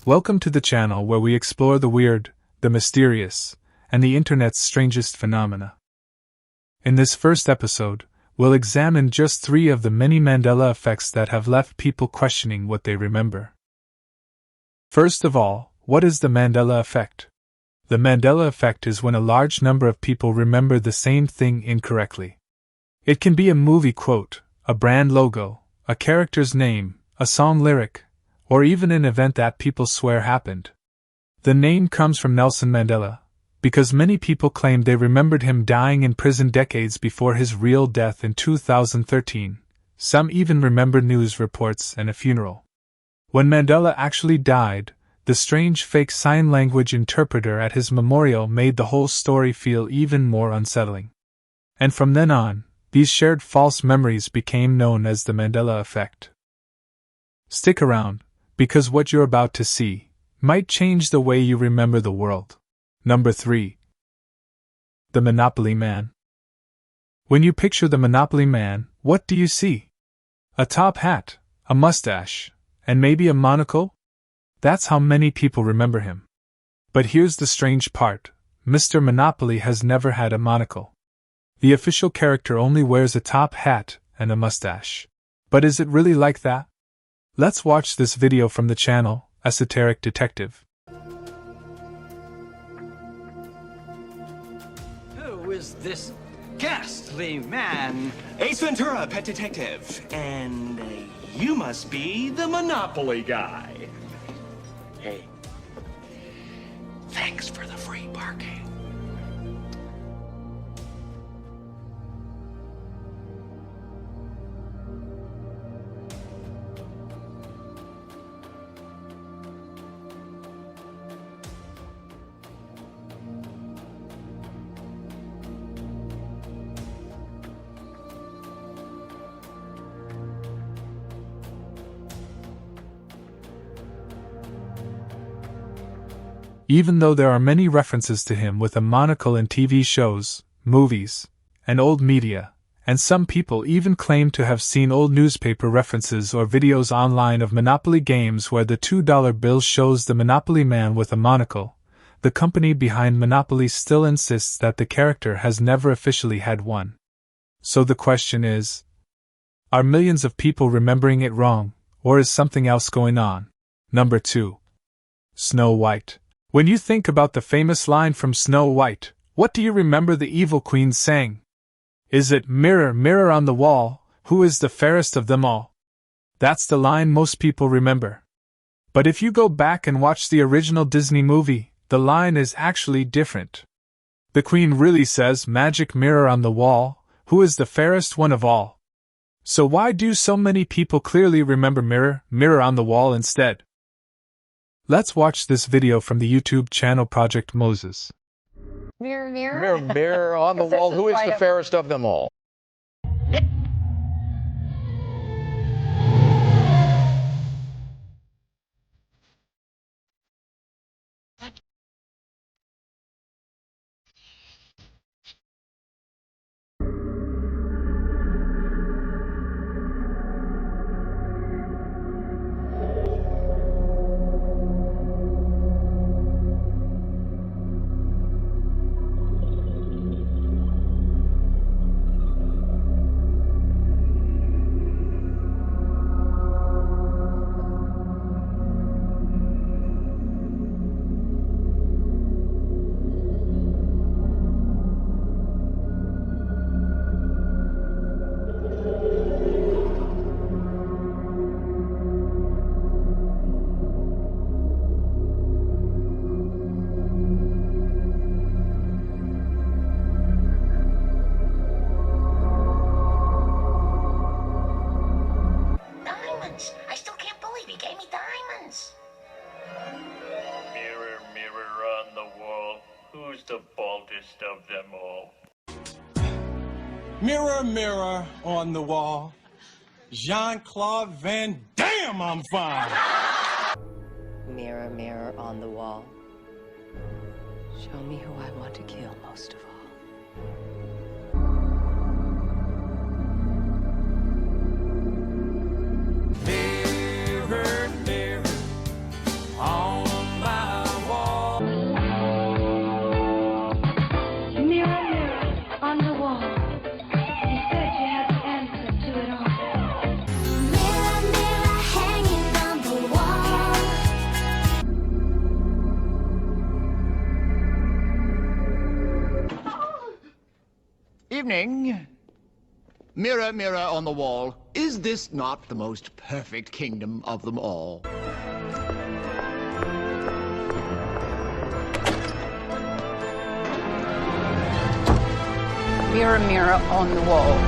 Welcome to the channel where we explore the weird, the mysterious, and the internet's strangest phenomena. In this first episode, we'll examine just 3 of the many Mandela effects that have left people questioning what they remember. First of all, what is the Mandela Effect? The Mandela Effect is when a large number of people remember the same thing incorrectly. It can be a movie quote, a brand logo, a character's name, a song lyric, or even an event that people swear happened. The name comes from Nelson Mandela, because many people claim they remembered him dying in prison decades before his real death in 2013. Some even remember news reports and a funeral. When Mandela actually died, the strange fake sign language interpreter at his memorial made the whole story feel even more unsettling. And from then on, these shared false memories became known as the Mandela Effect. Stick around, because what you're about to see might change the way you remember the world. Number 3. The Monopoly Man. When you picture the Monopoly Man, what do you see? A top hat, a mustache, and maybe a monocle? That's how many people remember him. But here's the strange part: Mr. Monopoly has never had a monocle. The official character only wears a top hat and a mustache. But is it really like that? Let's watch this video from the channel, Esoteric Detective. Who is this ghastly man? Ace Ventura, pet detective. And you must be the Monopoly guy. Hey, thanks for the free parking. Even though there are many references to him with a monocle in TV shows, movies, and old media, and some people even claim to have seen old newspaper references or videos online of Monopoly games where the $2 bill shows the Monopoly Man with a monocle, the company behind Monopoly still insists that the character has never officially had one. So the question is, are millions of people remembering it wrong, or is something else going on? Number 2. Snow White. When you think about the famous line from Snow White, what do you remember the evil queen saying? Is it, "Mirror, mirror on the wall, who is the fairest of them all"? That's the line most people remember. But if you go back and watch the original Disney movie, the line is actually different. The queen really says, "Magic mirror on the wall, who is the fairest one of all?" So why do so many people clearly remember "Mirror, mirror on the wall" instead? Let's watch this video from the YouTube channel Project Moses. Mirror, mirror. Mirror, mirror on the wall, who is the fairest of them all? I still can't believe he gave me diamonds. Mirror, mirror on the wall, who's the baldest of them all? Mirror, mirror on the wall, Jean-Claude Van Damme, I'm fine. Mirror, mirror on the wall, show me who I want to kill most of all. Mirror, mirror on evening. Mirror, mirror on the wall, is this not the most perfect kingdom of them all? Mirror, mirror on the wall.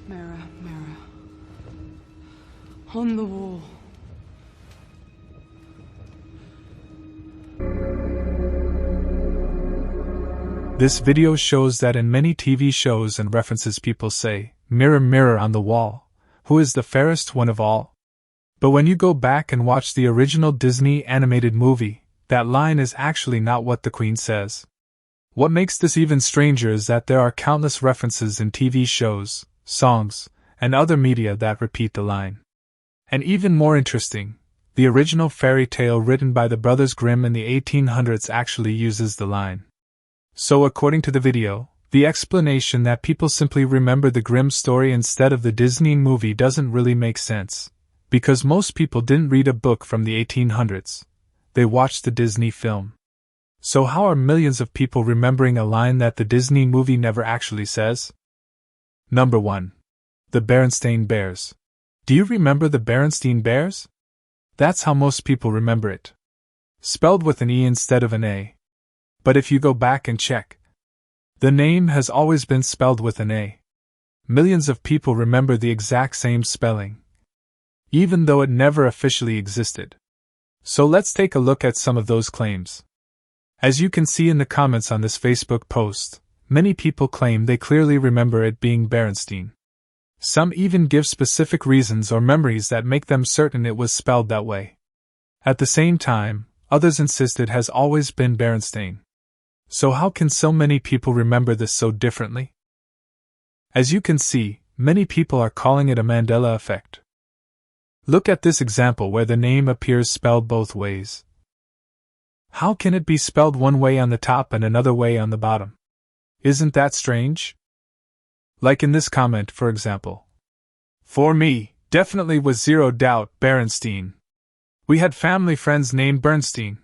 Mirror, mirror on the wall. This video shows that in many TV shows and references people say, "Mirror, mirror on the wall, who is the fairest one of all?" But when you go back and watch the original Disney animated movie, that line is actually not what the Queen says. What makes this even stranger is that there are countless references in TV shows, songs, and other media that repeat the line. And even more interesting, the original fairy tale written by the Brothers Grimm in the 1800s actually uses the line. So according to the video, the explanation that people simply remember the Grimm story instead of the Disney movie doesn't really make sense, because most people didn't read a book from the 1800s. They watched the Disney film. So how are millions of people remembering a line that the Disney movie never actually says? Number 1. The Berenstain Bears. Do you remember the Berenstein Bears? That's how most people remember it. Spelled with an E instead of an A. But if you go back and check, the name has always been spelled with an A. Millions of people remember the exact same spelling, even though it never officially existed. So let's take a look at some of those claims. As you can see in the comments on this Facebook post, many people claim they clearly remember it being Berenstein. Some even give specific reasons or memories that make them certain it was spelled that way. At the same time, others insist it has always been Berenstain. So how can so many people remember this so differently? As you can see, many people are calling it a Mandela Effect. Look at this example where the name appears spelled both ways. How can it be spelled one way on the top and another way on the bottom? Isn't that strange? Like in this comment, for example. For me, definitely with zero doubt, Berenstein. We had family friends named Bernstein.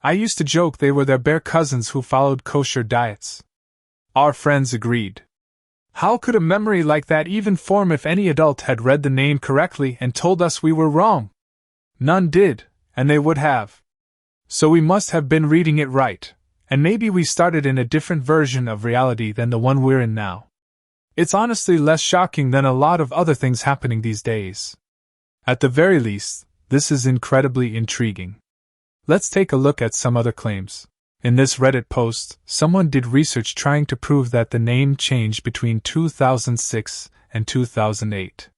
I used to joke they were their bear cousins who followed kosher diets. Our friends agreed. How could a memory like that even form if any adult had read the name correctly and told us we were wrong? None did, and they would have. So we must have been reading it right, and maybe we started in a different version of reality than the one we're in now. It's honestly less shocking than a lot of other things happening these days. At the very least, this is incredibly intriguing. Let's take a look at some other claims. In this Reddit post, someone did research trying to prove that the name changed between 2006 and 2008.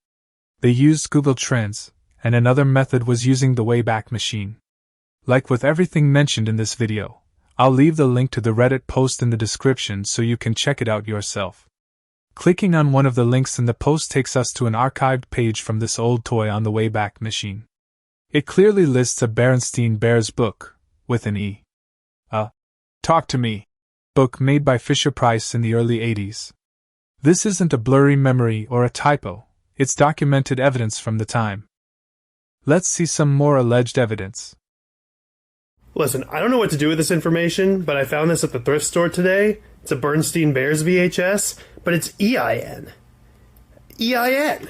They used Google Trends, and another method was using the Wayback Machine. Like with everything mentioned in this video, I'll leave the link to the Reddit post in the description so you can check it out yourself. Clicking on one of the links in the post takes us to an archived page from this old toy on the Wayback Machine. It clearly lists a Berenstein Bears book, with an E. A Talk to Me book made by Fisher-Price in the early 80s. This isn't a blurry memory or a typo, it's documented evidence from the time. Let's see some more alleged evidence. Listen, I don't know what to do with this information, but I found this at the thrift store today. It's a Berenstein Bears VHS, but it's EIN. EIN!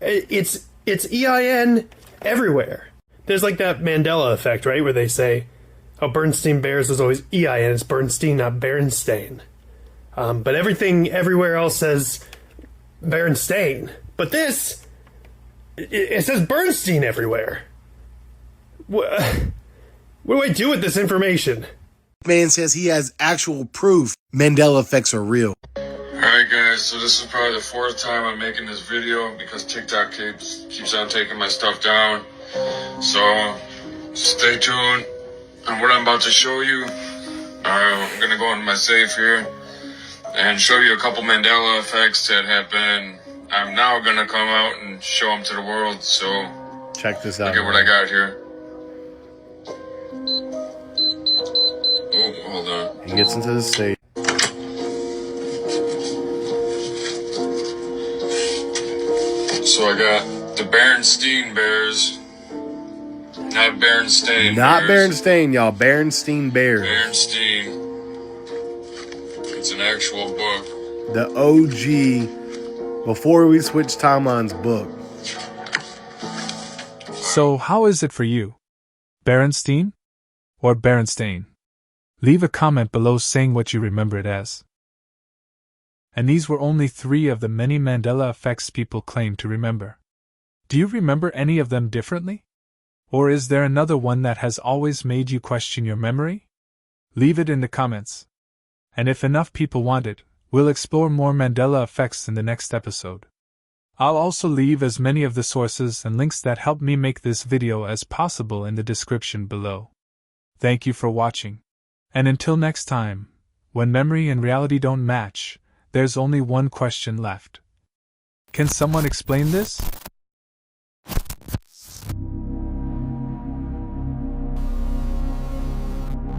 It's EIN everywhere. There's like that Mandela Effect, right, where they say, oh, Berenstein Bears was always EIN, it's Bernstein, not Berenstain. But everything everywhere else says Berenstain. But this, it says Bernstein everywhere. What do I do with this information? Man says he has actual proof Mandela effects are real. Alright guys, so this is probably the 4th time I'm making this video because TikTok keeps on taking my stuff down. So stay tuned on what I'm about to show you. I'm gonna go into my safe here and show you a couple Mandela effects that have been. I'm now gonna come out and show them to the world. So check this out. Look at what I got here. Oh, hold on. He gets into the state. So I got the Berenstain Bears. Not Berenstain. Not Bears. Berenstain, y'all. Berenstein Bears. Berenstein. It's an actual book. The OG, before we switched timelines book. So, how is it for you? Berenstein? Or Berenstain? Leave a comment below saying what you remember it as. And these were only 3 of the many Mandela effects people claim to remember. Do you remember any of them differently? Or is there another one that has always made you question your memory? Leave it in the comments. And if enough people want it, we'll explore more Mandela effects in the next episode. I'll also leave as many of the sources and links that helped me make this video as possible in the description below. Thank you for watching. And until next time, when memory and reality don't match, there's only one question left. Can someone explain this?